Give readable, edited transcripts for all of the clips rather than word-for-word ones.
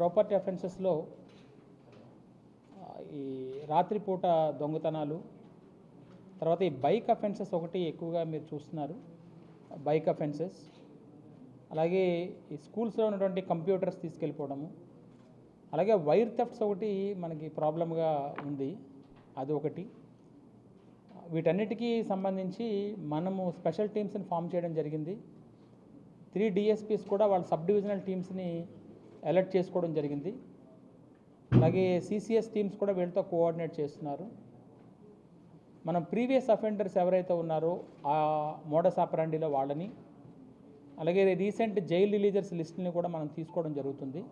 Property అఫెన్సెస్లో ఈ రాత్రిపూట దొంగతనాలు, తర్వాత ఈ బైక్ అఫెన్సెస్ ఒకటి ఎక్కువగా మీరు చూస్తున్నారు. బైక్ అఫెన్సెస్, అలాగే ఈ స్కూల్స్లో ఉన్నటువంటి కంప్యూటర్స్ తీసుకెళ్ళిపోవడము, అలాగే వైర్ థెఫ్ట్స్ ఒకటి మనకి ప్రాబ్లంగా ఉంది, అది ఒకటి. వీటన్నిటికీ సంబంధించి మనము స్పెషల్ టీమ్స్ని ఫామ్ చేయడం జరిగింది. 3 DSPs కూడా వాళ్ళ సబ్ డివిజనల్ టీమ్స్ని అలర్ట్ చేసుకోవడం జరిగింది. అలాగే CCS టీమ్స్ కూడా వీళ్ళతో కోఆర్డినేట్ చేస్తున్నారు. మనం ప్రీవియస్ అఫెండర్స్ ఎవరైతే ఉన్నారో ఆ మోడస్ ఆపరాండిలో వాళ్ళని, అలాగే రీసెంట్ జైల్ రిలీజర్స్ లిస్టుని కూడా మనం తీసుకోవడం జరుగుతుంది.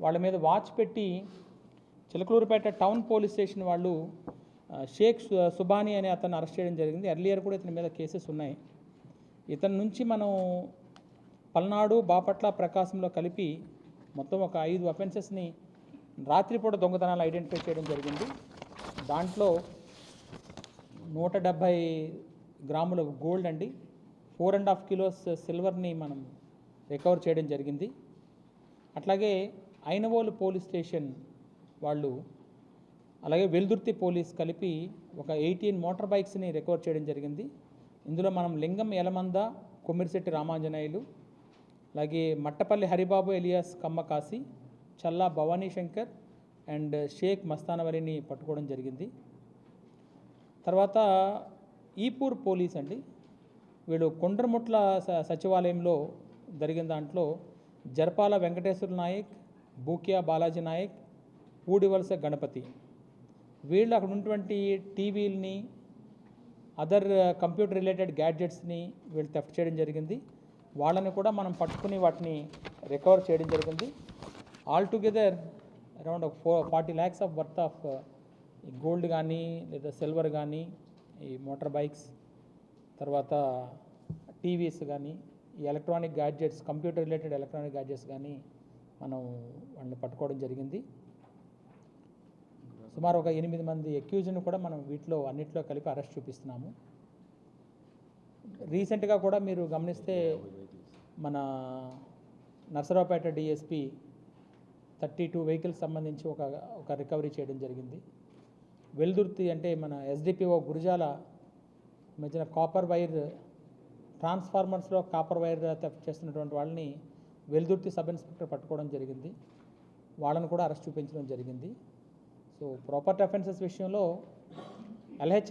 వాళ్ళ మీద వాచ్ పెట్టి చిలకలూరుపేట టౌన్ పోలీస్ స్టేషన్ వాళ్ళు షేక్ సుబానీ అనే అతను అరెస్ట్ చేయడం జరిగింది. ఎర్లియర్ కూడా ఇతని మీద కేసెస్ ఉన్నాయి. ఇతని నుంచి మనం పల్నాడు, బాపట్ల, ప్రకాశంలో కలిపి మొత్తం ఒక 5 అఫెన్సెస్ని రాత్రిపూట దొంగతనాలు ఐడెంటిఫై చేయడం జరిగింది. దాంట్లో 170 గ్రాముల గోల్డ్ అండి, 4.5 కిలోస్ సిల్వర్ని మనం రికవర్ చేయడం జరిగింది. అట్లాగే ఐనవోలు పోలీస్ స్టేషన్ వాళ్ళు, అలాగే వెల్దుర్తి పోలీస్ కలిపి ఒక 18 మోటార్ బైక్స్ని రికవర్ చేయడం జరిగింది. ఇందులో మనం లింగం యలమంద, కొమ్మిరిశెట్టి రామాంజనేయులు, అలాగే మట్టపల్లి హరిబాబు ఎలియాస్ కమ్మకాసి, చల్లా భవానీ శంకర్ అండ్ షేక్ మస్తానవరిని పట్టుకోవడం జరిగింది. తర్వాత ఈపూర్ పోలీస్ అండి, వీళ్ళు కొండ్రముట్ల సచివాలయంలో జరిగిన దాంట్లో జర్పాల వెంకటేశ్వర నాయక్, బూకియా బాలాజీ నాయక్, పూడివలస గణపతి, వీళ్ళు అక్కడ ఉన్నటువంటి టీవీలని, అదర్ కంప్యూటర్ రిలేటెడ్ గ్యాడ్జెట్స్ని వీళ్ళు థెఫ్ట్ చేయడం జరిగింది. వాళ్ళని కూడా మనం పట్టుకుని వాటిని రికవర్ చేయడం జరిగింది. All together around 40 lakhs of worth of gold కానీ లేదా సిల్వర్ కానీ, ఈ మోటార్ బైక్స్, తర్వాత టీవీస్ కానీ, ఈ electronic gadgets, computer related electronic gadgets కానీ మనం వాళ్ళని పట్టుకోవడం జరిగింది. సుమారు ఒక 8 మంది అక్యూజ్ని కూడా మనం వీటిలో అన్నిట్లో కలిపి అరెస్ట్ చూపిస్తున్నాము. రీసెంట్గా కూడా మీరు గమనిస్తే మన నర్సరావుపేట DSP 32 వెహికల్స్ సంబంధించి ఒక రికవరీ చేయడం జరిగింది. వెల్దుర్తి అంటే మన SDPO గురజాల మధ్యన కాపర్ వైర్ ట్రాన్స్ఫార్మర్స్లో కాపర్ వైర్ థెఫ్ట్ చేస్తున్నటువంటి వాళ్ళని వెల్దుర్తి సబ్ ఇన్స్పెక్టర్ పట్టుకోవడం జరిగింది. వాళ్ళని కూడా అరెస్ట్ చూపించడం జరిగింది. సో ప్రాపర్టీ అఫెన్సెస్ విషయంలో LH